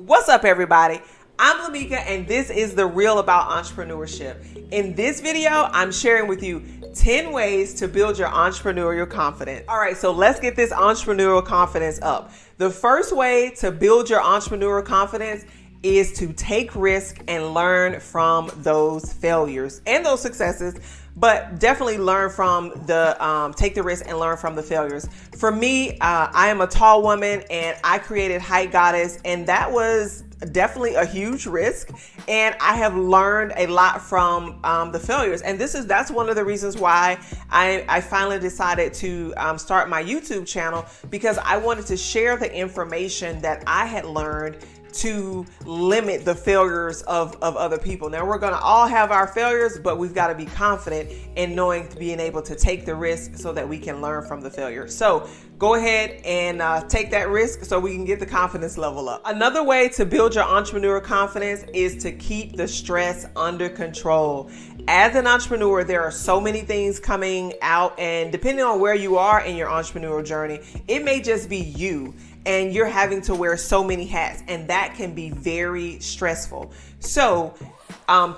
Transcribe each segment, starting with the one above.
What's up, everybody? I'm Lamika, and this is The Real About Entrepreneurship. In this video, I'm sharing with you 10 ways to build your entrepreneurial confidence. All right, so let's get this entrepreneurial confidence up. The first way to build your entrepreneurial confidence is to take risk and learn from those failures and those successes, but definitely learn from the, take the risk and learn from the failures. For me, I am a tall woman and I created Height Goddess, and that was definitely a huge risk. And I have learned a lot from the failures. And that's one of the reasons why I finally decided to start my YouTube channel, because I wanted to share the information that I had learned to limit the failures of other people. Now, we're going to all have our failures, but we've got to be confident in being able to take the risk so that we can learn from the failure. So go ahead and take that risk so we can get the confidence level up. Another way to build your entrepreneurial confidence is to keep the stress under control. As an entrepreneur, there are so many things coming out, and depending on where you are in your entrepreneurial journey, it may just be you and you're having to wear so many hats, and that can be very stressful. So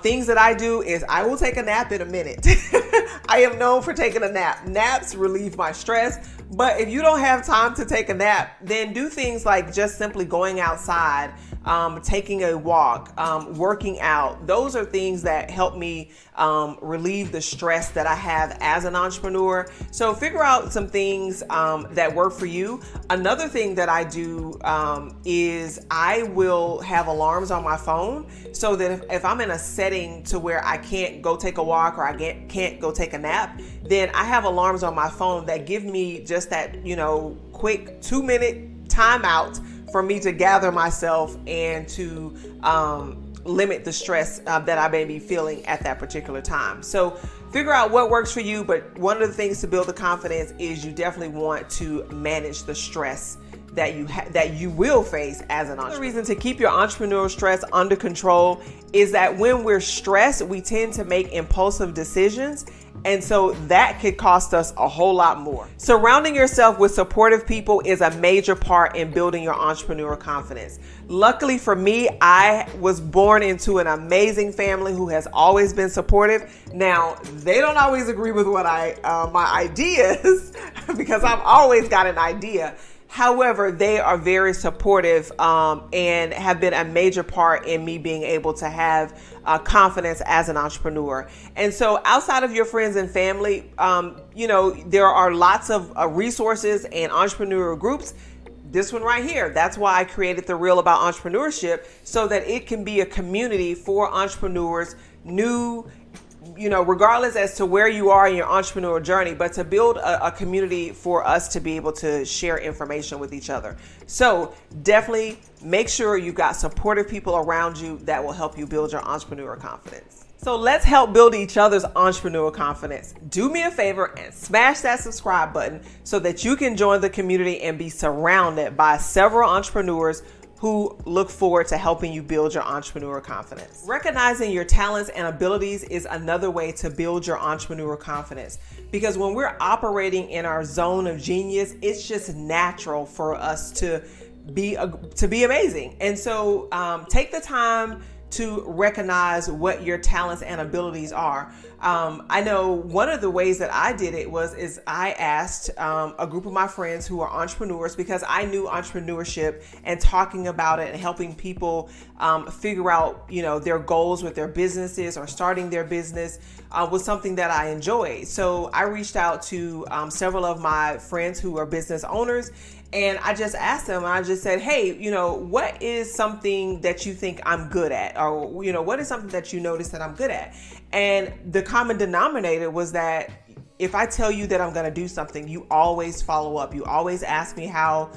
things that I do is I will take a nap in a minute. I am known for taking a nap. Naps relieve my stress, but if you don't have time to take a nap, then do things like just simply going outside, taking a walk, working out. Those are things that help me relieve the stress that I have as an entrepreneur. So figure out some things that work for you. Another thing that I do is I will have alarms on my phone, so that if I'm in a setting to where I can't go take a walk or I can't go take a nap, then I have alarms on my phone that give me just that, quick 2-minute timeout for me to gather myself and to limit the stress that I may be feeling at that particular time. So figure out what works for you. But one of the things to build the confidence is you definitely want to manage the stress that you will face as an entrepreneur. The reason to keep your entrepreneurial stress under control is that when we're stressed, we tend to make impulsive decisions. And so that could cost us a whole lot more. Surrounding yourself with supportive people is a major part in building your entrepreneurial confidence. Luckily for me, I was born into an amazing family who has always been supportive. Now, they don't always agree with what my ideas, because I've always got an idea. However, they are very supportive and have been a major part in me being able to have confidence as an entrepreneur. And so outside of your friends and family, there are lots of resources and entrepreneurial groups. This one right here, that's why I created The Real About Entrepreneurship, so that it can be a community for entrepreneurs, regardless as to where you are in your entrepreneurial journey, but to build a community for us to be able to share information with each other. So definitely make sure you've got supportive people around you that will help you build your entrepreneurial confidence. So let's help build each other's entrepreneurial confidence. Do me a favor and smash that subscribe button so that you can join the community and be surrounded by several entrepreneurs who look forward to helping you build your entrepreneurial confidence. Recognizing your talents and abilities is another way to build your entrepreneurial confidence, because when we're operating in our zone of genius, it's just natural for us to be amazing. And so take the time to recognize what your talents and abilities are. I know one of the ways that I did it is I asked a group of my friends who are entrepreneurs, because I knew entrepreneurship and talking about it and helping people figure out, their goals with their businesses or starting their business was something that I enjoyed. So I reached out to several of my friends who are business owners, and I just asked them, I just said, hey, what is something that you think I'm good at? Or, what is something that you notice that I'm good at? And the common denominator was that if I tell you that I'm going to do something, you always follow up. You always ask me how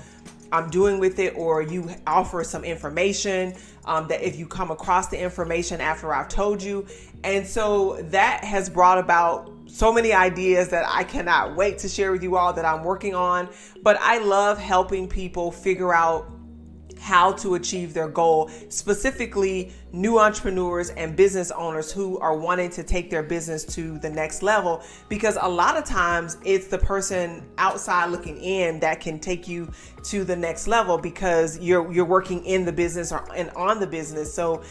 I'm doing with it, or you offer some information that if you come across the information after I've told you. And so that has brought about so many ideas that I cannot wait to share with you all that I'm working on. But I love helping people figure out how to achieve their goal, specifically new entrepreneurs and business owners who are wanting to take their business to the next level, because a lot of times it's the person outside looking in that can take you to the next level, because you're working in the business and on the business. So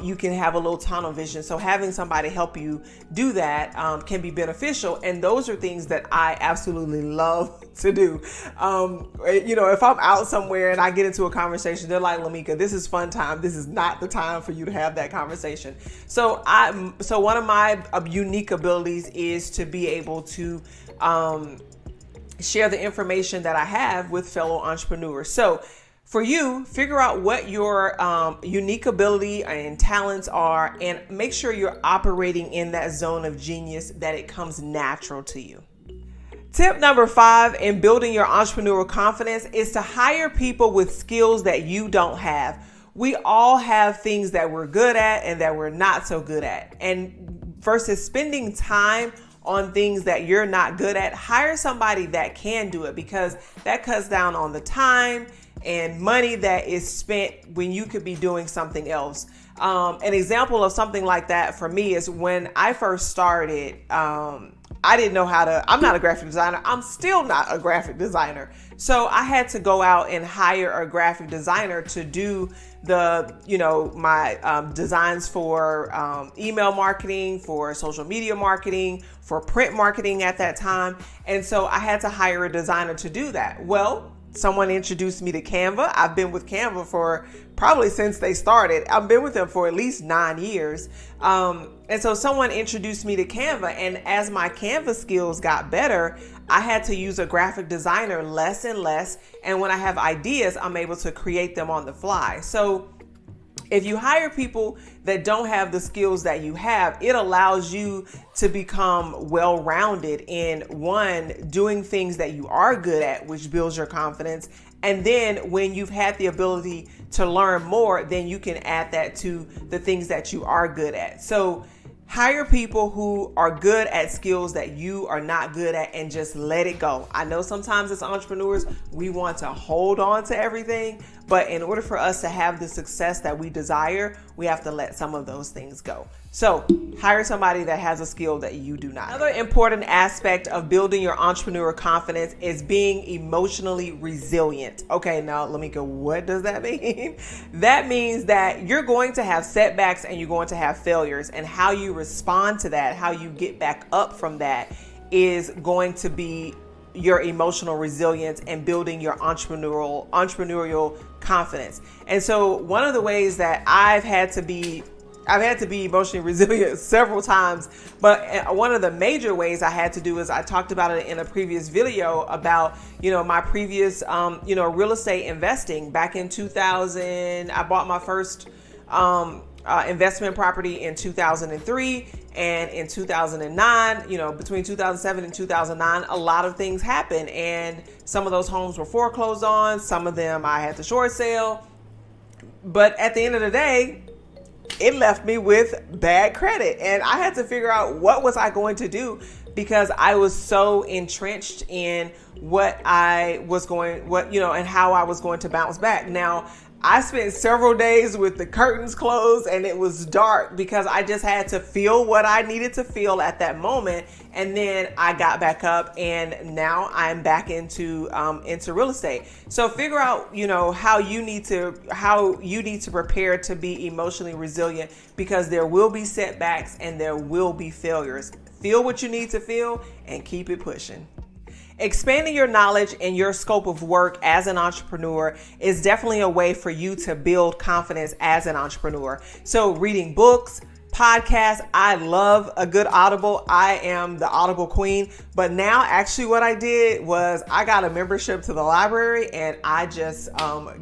you can have a little tunnel vision. So having somebody help you do that can be beneficial. And those are things that I absolutely love to do. If I'm out somewhere and I get into a conversation, they're like, Lamika, this is fun time. This is not the time for you to have that conversation. So one of my unique abilities is to be able to share the information that I have with fellow entrepreneurs. So for you, figure out what your unique ability and talents are, and make sure you're operating in that zone of genius, that it comes natural to you. Tip number 5 in building your entrepreneurial confidence is to hire people with skills that you don't have. We all have things that we're good at and that we're not so good at. And versus spending time on things that you're not good at, hire somebody that can do it, because that cuts down on the time and money that is spent when you could be doing something else. An example of something like that for me is when I first started, I didn't know I'm not a graphic designer. I'm still not a graphic designer. So I had to go out and hire a graphic designer to do my designs for email marketing, for social media marketing, for print marketing at that time. And so I had to hire a designer to do that. Well, someone introduced me to Canva. I've been with Canva for probably since they started. I've been with them for at least 9 years. And so someone introduced me to Canva, and as my Canva skills got better, I had to use a graphic designer less and less. And when I have ideas, I'm able to create them on the fly. So if you hire people that don't have the skills that you have, it allows you to become well-rounded in doing things that you are good at, which builds your confidence. And then when you've had the ability to learn more, then you can add that to the things that you are good at. So hire people who are good at skills that you are not good at, and just let it go. I know sometimes as entrepreneurs, we want to hold on to everything, but in order for us to have the success that we desire, we have to let some of those things go. So hire somebody that has a skill that you do not. Another important aspect of building your entrepreneurial confidence is being emotionally resilient. Okay, now Lamika, what does that mean? That means that you're going to have setbacks and you're going to have failures, and how you respond to that, how you get back up from that, is going to be your emotional resilience and building your entrepreneurial confidence. And so one of the ways that I've had to be emotionally resilient several times, but one of the major ways I had to do is, I talked about it in a previous video about, my previous, real estate investing. Back in 2000, I bought my first investment property in 2003, and in 2009, between 2007 and 2009, a lot of things happened, and some of those homes were foreclosed on. Some of them I had to short sale, but at the end of the day, it left me with bad credit, and I had to figure out what was I going to do, because I was so entrenched in and how I was going to bounce back. Now, I spent several days with the curtains closed and it was dark, because I just had to feel what I needed to feel at that moment. And then I got back up, and now I'm back into real estate. So figure out, how you need to prepare to be emotionally resilient, because there will be setbacks and there will be failures. Feel what you need to feel and keep it pushing. Expanding your knowledge and your scope of work as an entrepreneur is definitely a way for you to build confidence as an entrepreneur. So reading books, podcasts, I love a good Audible. I am the Audible queen. But now actually what I did was I got a membership to the library, and I just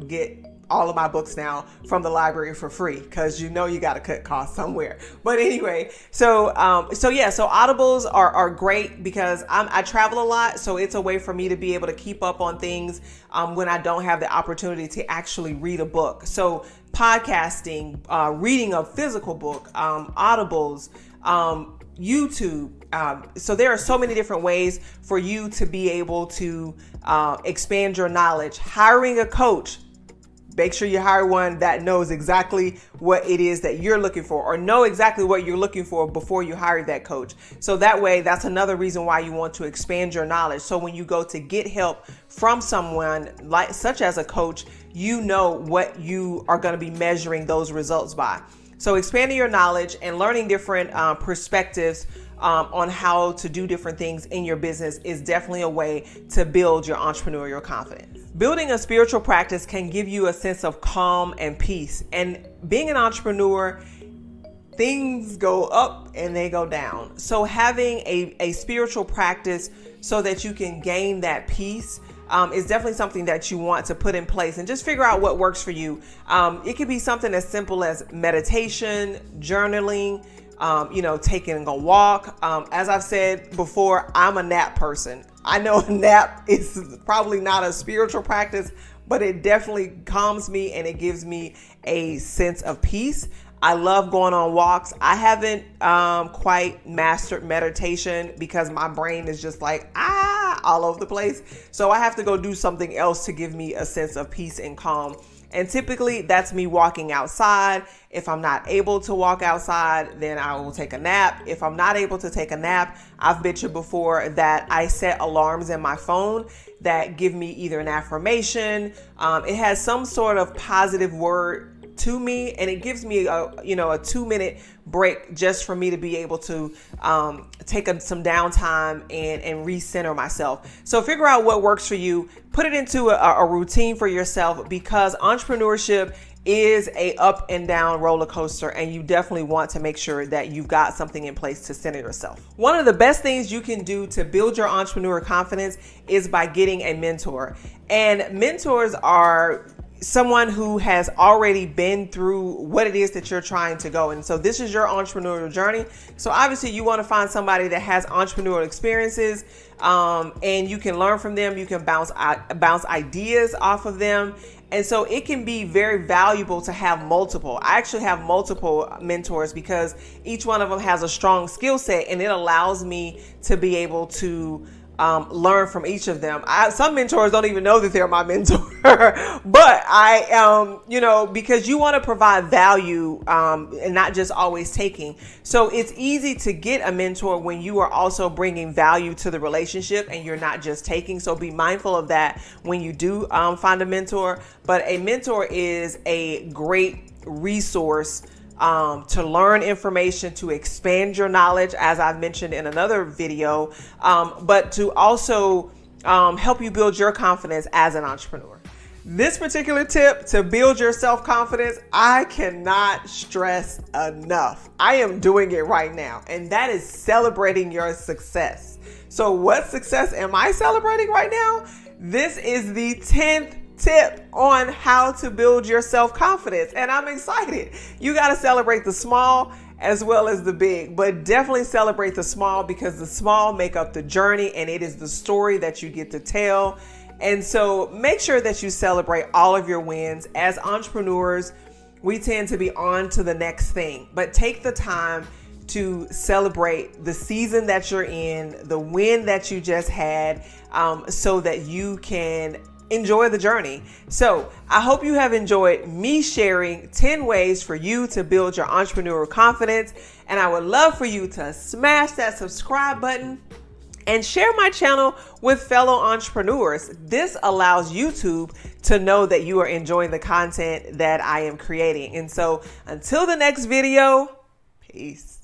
get all of my books now from the library for free, because you got to cut costs somewhere. But anyway, so Audibles are great, because I travel a lot, so it's a way for me to be able to keep up on things when I don't have the opportunity to actually read a book. So podcasting, reading a physical book, Audibles, YouTube. So there are so many different ways for you to be able to expand your knowledge. Hiring a coach. make sure you hire one that knows exactly what it is that you're looking for, or know exactly what you're looking for before you hire that coach. So that way, that's another reason why you want to expand your knowledge. So when you go to get help from someone such as a coach, you know what you are going to be measuring those results by. So expanding your knowledge and learning different perspectives on how to do different things in your business is definitely a way to build your entrepreneurial confidence. Building a spiritual practice can give you a sense of calm and peace. And being an entrepreneur, things go up and they go down. So having a spiritual practice so that you can gain that peace is definitely something that you want to put in place, and just figure out what works for you. It could be something as simple as meditation, journaling, taking a walk. As I've said before, I'm a nap person. I know a nap is probably not a spiritual practice, but it definitely calms me and it gives me a sense of peace. I love going on walks. I haven't quite mastered meditation because my brain is just like, all over the place. So I have to go do something else to give me a sense of peace and calm. And typically that's me walking outside. If I'm not able to walk outside, then I will take a nap. If I'm not able to take a nap, I've mentioned before that I set alarms in my phone that give me either an affirmation. It has some sort of positive word to me, and it gives me a 2-minute break just for me to be able to take some downtime and recenter myself. So figure out what works for you, put it into a routine for yourself, because entrepreneurship is a up and down roller coaster, and you definitely want to make sure that you've got something in place to center yourself. One of the best things you can do to build your entrepreneur confidence is by getting a mentor. And mentors are someone who has already been through what it is that you're trying to go. And so this is your entrepreneurial journey. So obviously you want to find somebody that has entrepreneurial experiences, and you can learn from them. You can bounce ideas off of them. And so it can be very valuable to have multiple. I actually have multiple mentors because each one of them has a strong skill set, and it allows me to be able to learn from each of them. Some mentors don't even know that they're my mentor, but because you want to provide value and not just always taking. So it's easy to get a mentor when you are also bringing value to the relationship and you're not just taking. So be mindful of that when you do find a mentor. But a mentor is a great resource to learn information, to expand your knowledge, as I've mentioned in another video, but to also help you build your confidence as an entrepreneur. This particular tip to build your self-confidence, I cannot stress enough. I am doing it right now, and that is celebrating your success. So what success am I celebrating right now? This is the 10th tip on how to build your self-confidence, and I'm excited. You got to celebrate the small as well as the big, but definitely celebrate the small, because the small make up the journey, and it is the story that you get to tell. And so make sure that you celebrate all of your wins. As entrepreneurs, we tend to be on to the next thing, but take the time to celebrate the season that you're in, the win that you just had, so that you can enjoy the journey. So I hope you have enjoyed me sharing 10 ways for you to build your entrepreneurial confidence. And I would love for you to smash that subscribe button and share my channel with fellow entrepreneurs. This allows YouTube to know that you are enjoying the content that I am creating. And so until the next video, peace.